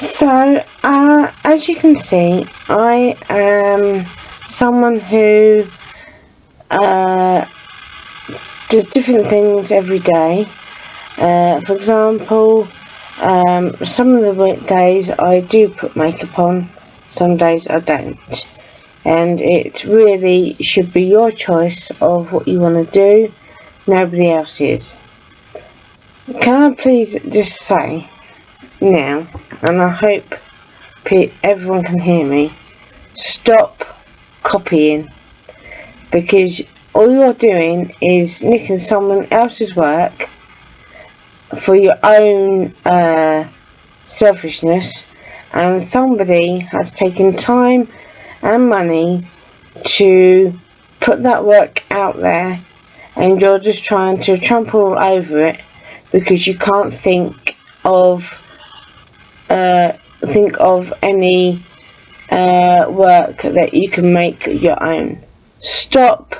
So, as you can see, I am someone who does different things every day. For example, some of the weekdays I do put makeup on, some days I don't. And it really should be your choice of what you want to do, nobody else's. Can I please just say now, and I hope everyone can hear me, stop copying, because all you're doing is nicking someone else's work for your own selfishness, and somebody has taken time and money to put that work out there, and you're just trying to trample all over it because you can't think of any work that you can make your own. Stop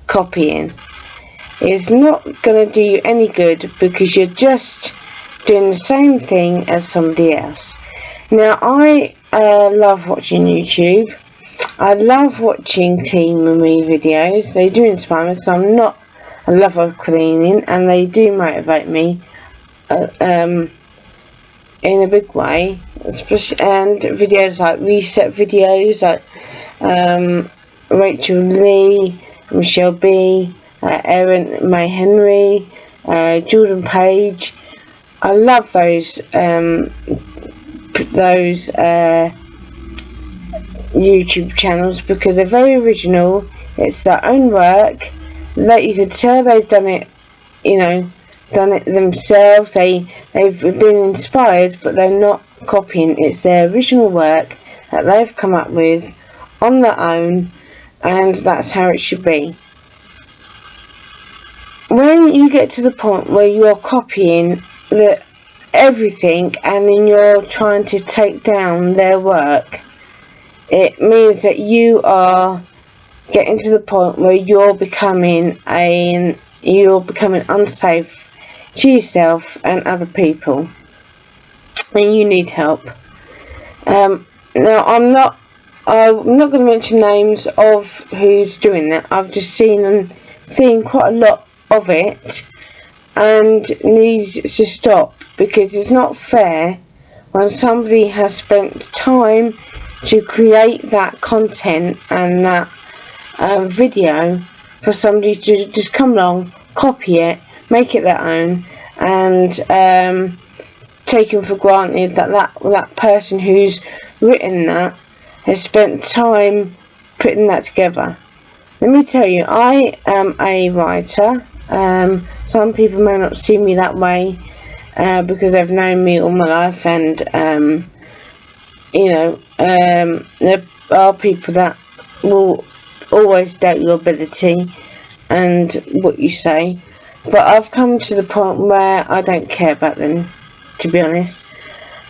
copying. It's not going to do you any good because you're just doing the same thing as somebody else. Now, I love watching YouTube. I love watching clean me videos. They do inspire me because I'm not a lover of cleaning, and they do motivate me in a big way. Especially, and videos like reset videos, like Rachel Lee, Michelle B, Erin May Henry, Jordan Page. I love those YouTube channels because they're very original. It's their own work that you could tell they've done it, done it themselves. They've been inspired, but they're not copying. It's their original work that they've come up with on their own, and that's how it should be. When you get to the point where you're copying everything and then you're trying to take down their work, it means that you are getting to the point where you're becoming unsafe to yourself and other people, and you need help. Now, I'm not going to mention names of who's doing that. I've just seen quite a lot of it, and needs to stop, because it's not fair when somebody has spent time to create that content and that video for somebody to just come along, copy it, make it their own, and taken for granted that person who's written that has spent time putting that together. Let me tell you, I am a writer. Some people may not see me that way because they've known me all my life, and there are people that will always doubt your ability and what you say, but I've come to the point where I don't care about them, to be honest.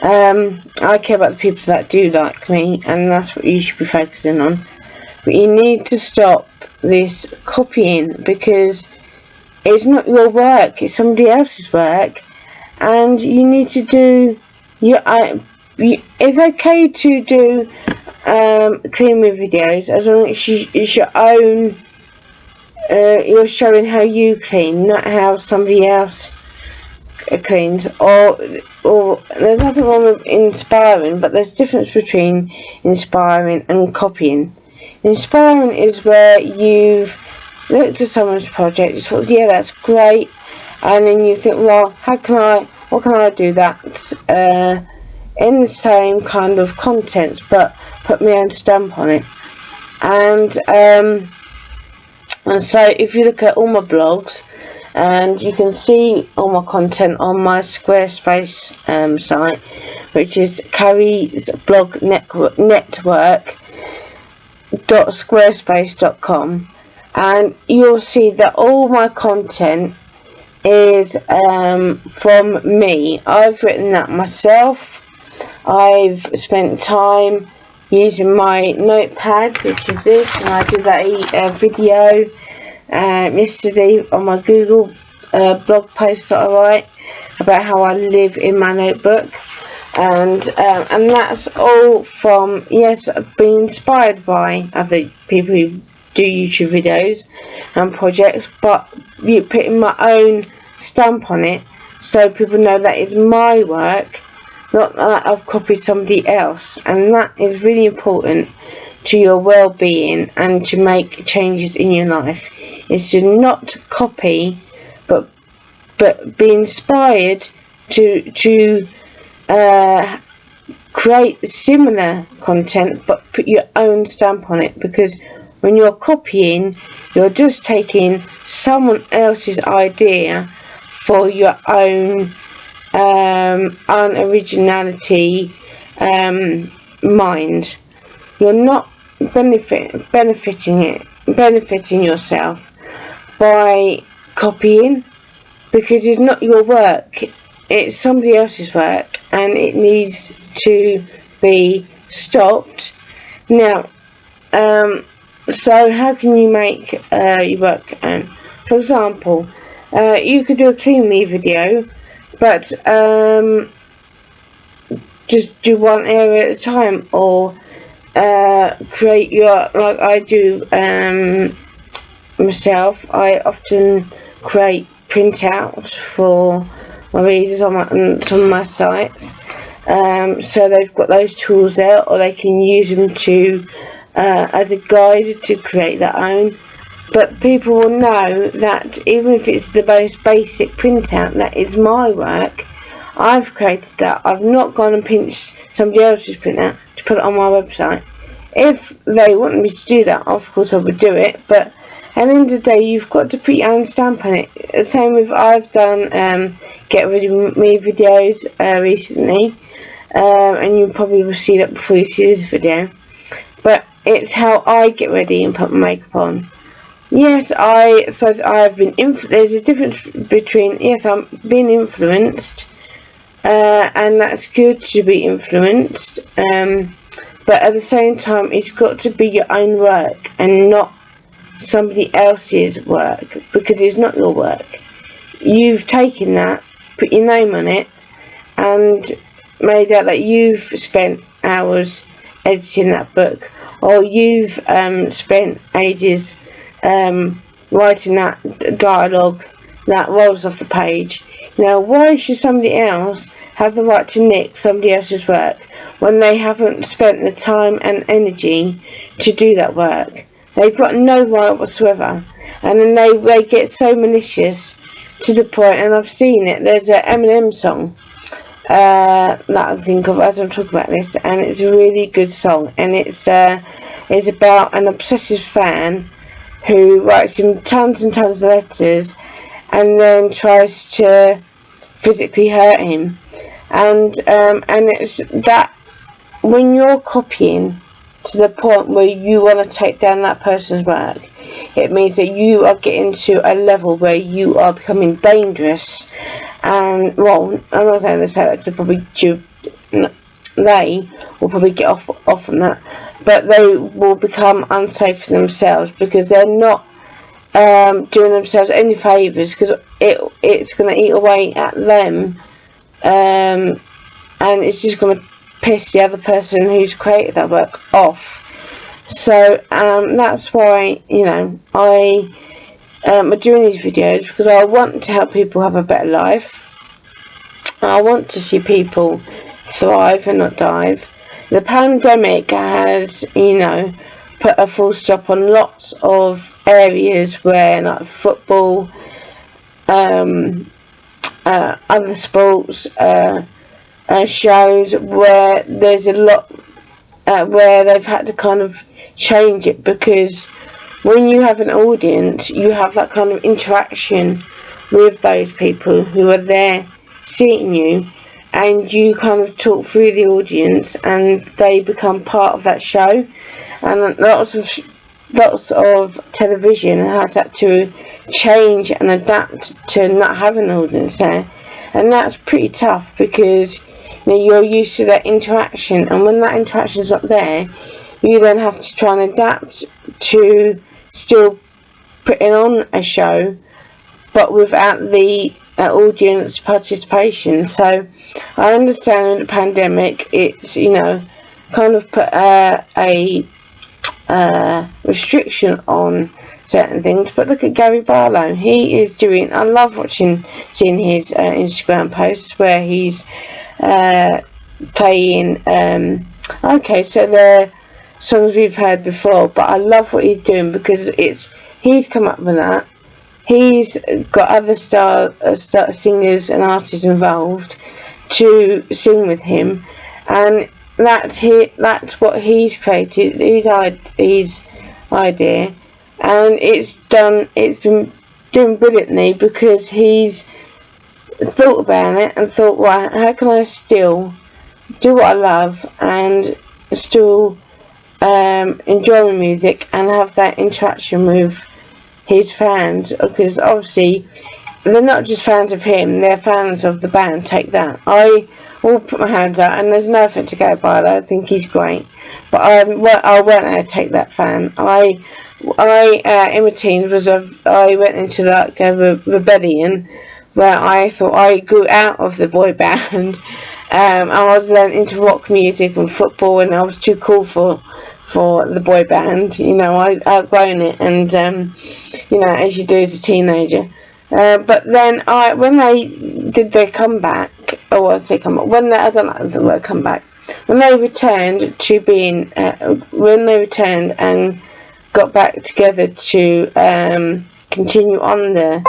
I care about the people that do like me, and that's what you should be focusing on. But you need to stop this copying, because it's not your work, it's somebody else's work, and you need to do it's okay to do clean me videos as long as it's your own. You're showing how you clean, not how somebody else cleans. Or there's nothing wrong with inspiring, but there's a difference between inspiring and copying. Inspiring is where you've looked at someone's project, you thought, yeah, that's great, and then you think, well, what can I do that's in the same kind of contents, but put my own stamp on it. And so if you look at all my blogs, and you can see all my content on my Squarespace site, which is Carrie's blog network.squarespace.com, and you'll see that all my content is from me. I've written that myself. I've spent time using my notepad, which is this, and I did that video yesterday on my Google blog post that I write about how I live in my notebook. and that's all from, yes, being inspired by other people who do YouTube videos and projects, but you putting my own stamp on it so people know that it's my work, not that I've copied somebody else. And that is really important to your well-being and to make changes in your life, is to not copy but be inspired to create similar content but put your own stamp on it, because when you're copying, you're just taking someone else's idea for your own unoriginality mind. You're not benefiting yourself by copying, because it's not your work, it's somebody else's work, and it needs to be stopped. Now, so how can you make your work? For example, you could do a clean me video, but just do one area at a time, or create your, like I do myself. I often create printouts for my readers on some of my sites, so they've got those tools there, or they can use them to as a guide to create their own. But people will know that even if it's the most basic printout, that is my work. I've created that. I've not gone and pinched somebody else's printout to put it on my website. If they want me to do that, of course I would do it, but at the end of the day, you've got to put your own stamp on it. The same with, I've done Get Rid of Me videos recently, and you probably will see that before you see this video. But it's how I get ready and put my makeup on. Yes, I suppose I've been there's a difference between, yes, I'm being influenced, and that's good to be influenced, but at the same time, it's got to be your own work and not somebody else's work, because it's not your work. You've taken that, put your name on it, and made out that you've spent hours editing that book, or you've spent ages writing that dialogue that rolls off the page. Now, why should somebody else have the right to nick somebody else's work when they haven't spent the time and energy to do that work? They've got no right whatsoever, and then they get so malicious to the point, and I've seen it. There's an Eminem song that I think of as I'm talking about this, and it's a really good song, and it's about an obsessive fan who writes him tons and tons of letters and then tries to physically hurt him, and it's that when you're copying to the point where you want to take down that person's work, it means that you are getting to a level where you are becoming dangerous. And, well, I'm not saying that probably they will probably get off on that, but they will become unsafe for themselves, because they're not doing themselves any favours, because it's going to eat away at them, and it's just going to piss the other person who's created that work off. So that's why, you know, I am doing these videos, because I want to help people have a better life. I want to see people thrive and not dive. The pandemic has, you know, put a full stop on lots of areas where, like football, other sports, shows, where there's a lot where they've had to kind of change it, because when you have an audience, you have that kind of interaction with those people who are there seeing you, and you kind of talk through the audience, and they become part of that show. And lots of television has had to change and adapt to not having an audience there, and that's pretty tough, because you know, you're used to that interaction, and when that interaction is not there, you then have to try and adapt to still putting on a show, but without the audience participation. So I understand in the pandemic it's, you know, kind of put a restriction on certain things, but look at Gary Barlow. He is doing, I love seeing his Instagram posts where he's playing okay, so they're songs we've heard before, but I love what he's doing because he's come up with that. He's got other star singers and artists involved to sing with him, and that's what he's created, his idea, and it's been doing brilliantly because he's thought about it and thought, right, how can I still do what I love and still enjoy my music and have that interaction with his fans, because obviously they're not just fans of him, they're fans of the band Take That. I will put my hands out, and there's no offense to Gary Barlow, I think he's great, but I weren't a Take That fan. I in my teens I went into like a rebellion where I thought I grew out of the boy band. I was then into rock music and football, and I was too cool for the boy band. You know, I outgrown it, and you know, as you do as a teenager. But then when they did their comeback, or I say comeback, I don't like the word comeback. When they returned to being, when they returned and got back together to continue on their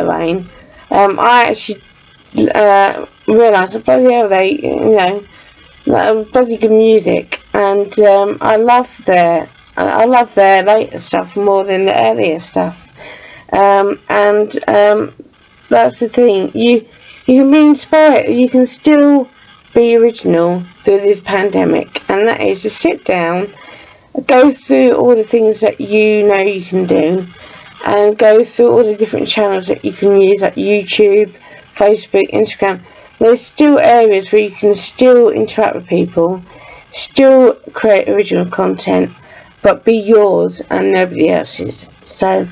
reign, I actually realised that bloody hell, they, you know, bloody good music, and I love their later stuff more than the earlier stuff, and that's the thing. You can be inspired. You can still be original through this pandemic, and that is to sit down, go through all the things that you know you can do, and go through all the different channels that you can use, like YouTube, Facebook, Instagram. There's still areas where you can still interact with people, still create original content, but be yours and nobody else's. So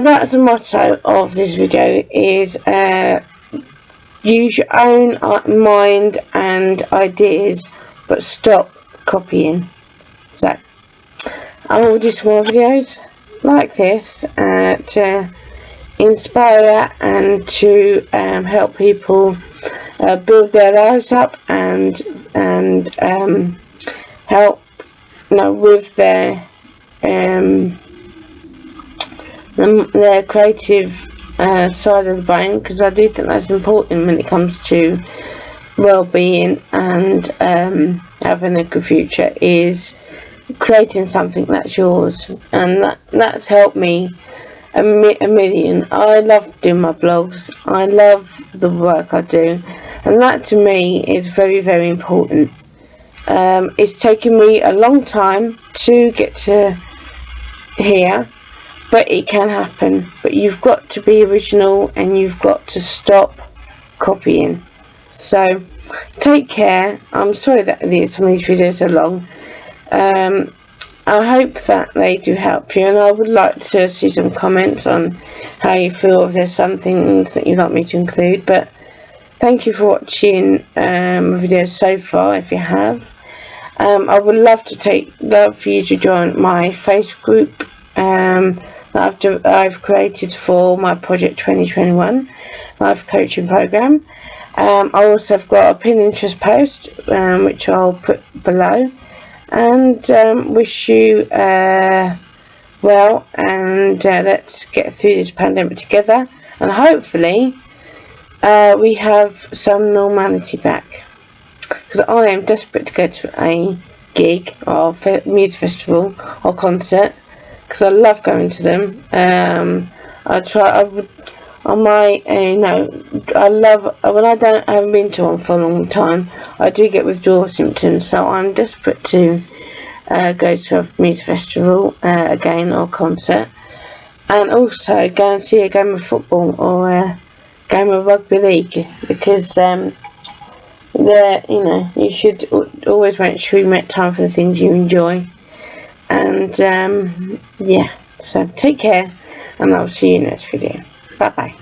that's the motto of this video, is use your own mind and ideas, but stop copying. So I will do some more videos like this to inspire and to help people build their lives up and help, you know, with their creative side of the brain, because I do think that's important when it comes to well-being and having a good future, is creating something that's yours, and that's helped me a million. I love doing my blogs, I love the work I do, and that to me is very, very important. It's taken me a long time to get to here, but it can happen. But you've got to be original, and you've got to stop copying. So take care. I'm sorry that some of these videos are long. I hope that they do help you, and I would like to see some comments on how you feel, if there's some things that you'd like me to include. But thank you for watching the video so far, if you have. I would love for you to join my Facebook group that I've created for my Project 2021 life coaching program. I also have got a Pinterest post which I'll put below, and wish you well, and let's get through this pandemic together, and hopefully we have some normality back, because I am desperate to go to a gig or music festival or concert, because I love going to them. I love when I haven't been to one for a long time. I do get withdrawal symptoms, so I'm desperate to go to a music festival again, or concert, and also go and see a game of football or a game of rugby league, because you should always make sure you make time for the things you enjoy. And yeah, so take care, and I'll see you in the next video. Bye bye.